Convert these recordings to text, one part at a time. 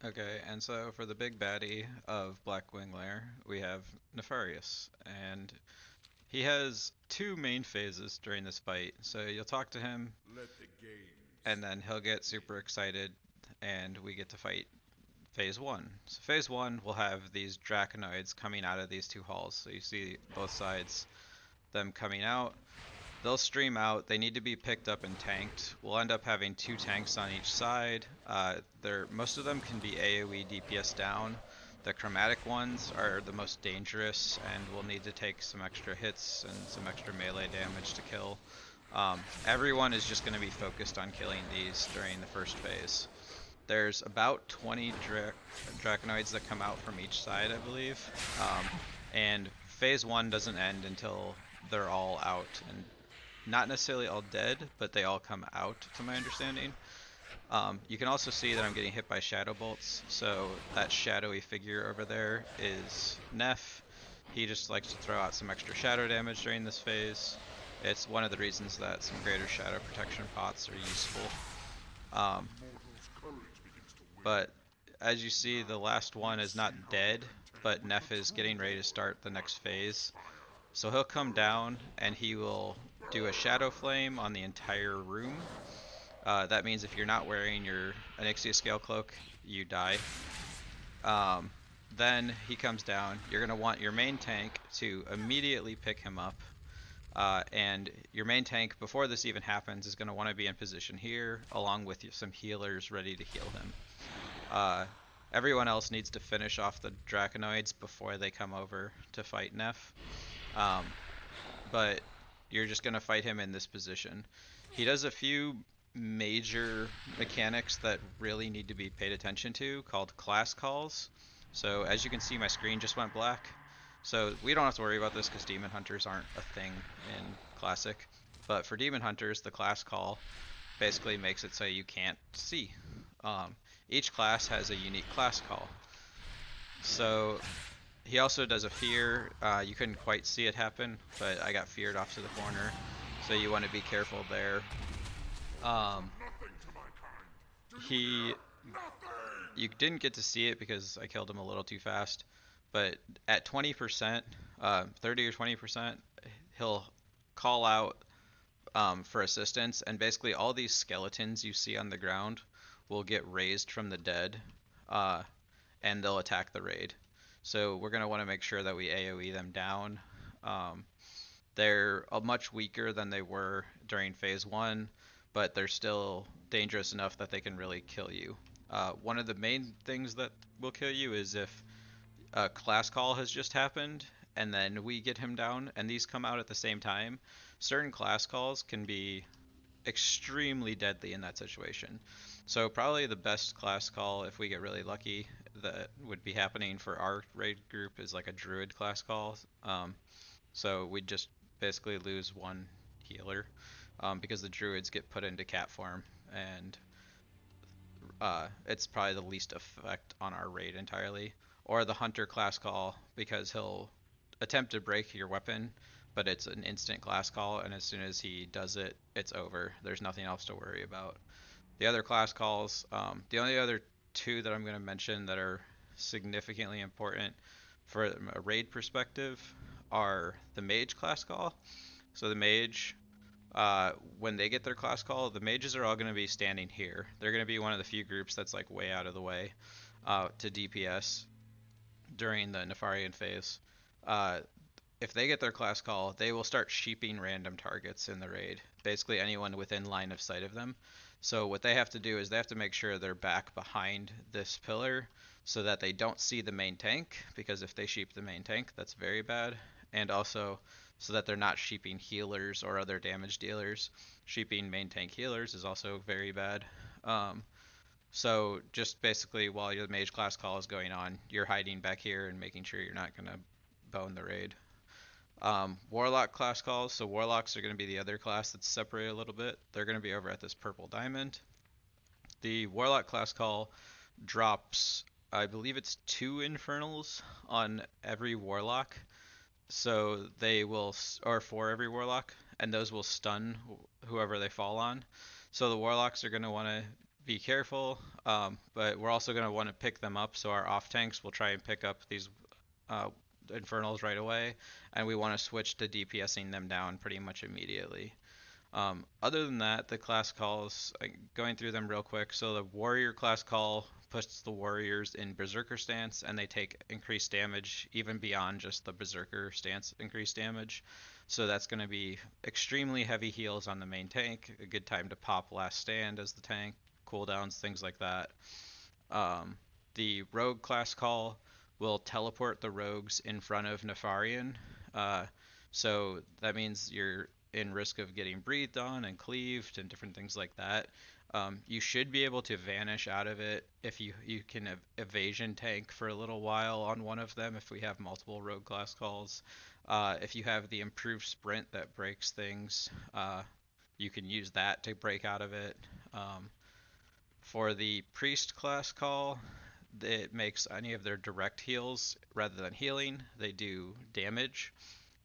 Okay, and so for the big baddie of Blackwing Lair, we have Nefarious, and he has two main phases during this fight. So you'll talk to him, Let the games and then he'll get super begin. excited, and we get to fight phase one. So phase one will have these Drakonids coming out of these two halls. So you see both sides, them coming out. They'll stream out. They need to be picked up and tanked. We'll end up having two tanks on each side. Most of them can be AoE DPS down. The chromatic ones are the most dangerous, and we'll need to take some extra hits and some extra melee damage to kill. Everyone is just going to be focused on killing these during the first phase. There's about 20 Drakonids that come out from each side, I believe. And phase one doesn't end until they're all out, and not necessarily all dead, but they all come out, to my understanding. You can also see that I'm getting hit by shadow bolts, so that shadowy figure over there is Neff. He just likes to throw out some extra shadow damage during this phase. It's one of the reasons that some greater shadow protection pots are useful. Um, Mortal's courage begins to wane. but as you see, the last one Let's is see not how you dead, contend but with Neff the is true getting ready to lord start the next of phase. fire. So he'll come Burn! down and he will do a shadow Burn! flame on the entire room. That means if you're not wearing your Onyxia Scale Cloak, you die. Um, then he comes down. You're going to want your main tank to immediately pick him up. And your main tank, before this even happens, is going to want to be in position here, along with some healers ready to heal him. Uh, Everyone else needs to finish off the Drakonids before they come over to fight Neff. Um, but you're just going to fight him in this position. He does a few major mechanics that really need to be paid attention to called class calls. So as you can see, my screen just went black. So we don't have to worry about this because demon hunters aren't a thing in classic. But for demon hunters, the class call basically makes it so you can't see. Um, each class has a unique class call. So he also does a fear. You couldn't quite see it happen, but I got feared off to the corner. So you want to be careful there. You do Um, nothing to my kind. Do you hear? he, Nothing! you didn't get to see it because I killed him a little too fast. But at 20%, 30 or 20%, he'll call out for assistance, and basically all these skeletons you see on the ground will get raised from the dead, uh, and they'll attack the raid. So we're gonna want to make sure that we AOE them down. Um, they're much weaker than they were during phase one, but they're still dangerous enough that they can really kill you. One of the main things that will kill you is if a class call has just happened and then we get him down and these come out at the same time. Certain class calls can be extremely deadly in that situation. So probably the best class call, if we get really lucky, that would be happening for our raid group is like a druid class call. So we just basically lose one healer, because the druids get put into cat form, and it's probably the least effect on our raid entirely. Or the hunter class call, because he'll attempt to break your weapon, but it's an instant class call, and as soon as he does it, it's over. There's nothing else to worry about. The other class calls, the only other two that I'm going to mention that are significantly important for a raid perspective are the mage class call. So the mage, when they get their class call, the mages are all going to be standing here. They're going to be one of the few groups that's like way out of the way to DPS during the Nefarian phase. Uh, if they get their class call, they will start sheeping random targets in the raid. Basically, anyone within line of sight of them. So what they have to do is they have to make sure they're back behind this pillar so that they don't see the main tank, because if they sheep the main tank, that's very bad. And also so that they're not sheeping healers or other damage dealers. Sheeping main tank healers is also very bad. Um, so just basically while your mage class call is going on, you're hiding back here and making sure you're not going to bone the raid. Warlock class calls. So warlocks are going to be the other class that's separated a little bit. They're going to be over at this purple diamond. The warlock class call drops, I believe it's two infernals on every warlock. So they will, or for every warlock, and those will stun whoever they fall on. So the warlocks are going to want to be careful, but we're also going to want to pick them up. So our off tanks will try and pick up these uh, infernals right away, and we want to switch to DPSing them down pretty much immediately. Other than that, the class calls, going through them real quick. So the warrior class call puts the warriors in berserker stance, and they take increased damage even beyond just the berserker stance increased damage. So that's going to be extremely heavy heals on the main tank. A good time to pop last stand as the tank, cooldowns, things like that. Um, the rogue class call will teleport the rogues in front of Nefarian. Uh, so that means you're in risk of getting breathed on and cleaved and different things like that. You should be able to vanish out of it if you can evasion tank for a little while on one of them if we have multiple rogue class calls. If you have the improved sprint that breaks things, you can use that to break out of it. For the priest class call, it makes any of their direct heals rather than healing, they do damage.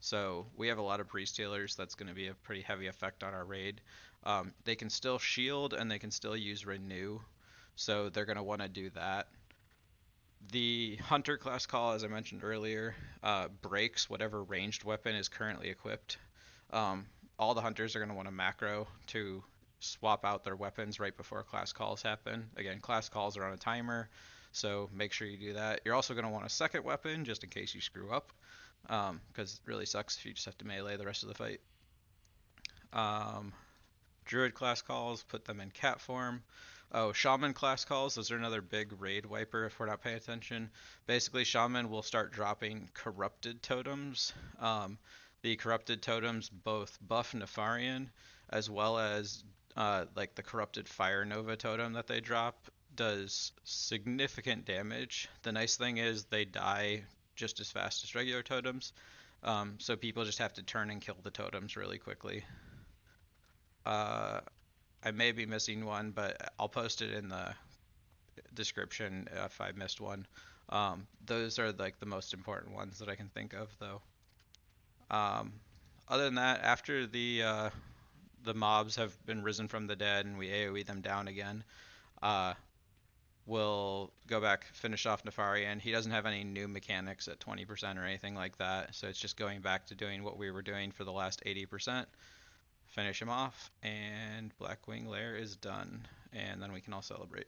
So we have a lot of priest healers. That's going to be a pretty heavy effect on our raid. They can still shield and they can still use renew. So they're going to want to do that. The hunter class call, as I mentioned earlier, breaks whatever ranged weapon is currently equipped. Um, all the hunters are going to want to macro to swap out their weapons right before class calls happen. Again, class calls are on a timer, so make sure you do that. You're also going to want a second weapon just in case you screw up, because it really sucks if you just have to melee the rest of the fight. Um, Druid class calls, put them in cat form. Oh, Shaman class calls, those are another big raid wiper if we're not paying attention. Basically, Shaman will start dropping corrupted totems. The corrupted totems both buff Nefarian as well as like the corrupted Fire Nova totem that they drop does significant damage. The nice thing is they die just as fast as regular totems, so people just have to turn and kill the totems really quickly. Uh, I may be missing one, but I'll post it in the description if I missed one. Those are like the most important ones that I can think of, though. Um, Other than that, after the mobs have been risen from the dead and we AoE them down again, uh, we'll go back, finish off Nefarian. He doesn't have any new mechanics at 20% or anything like that, so it's just going back to doing what we were doing for the last 80%. Finish him off, and Blackwing Lair is done, and then we can all celebrate.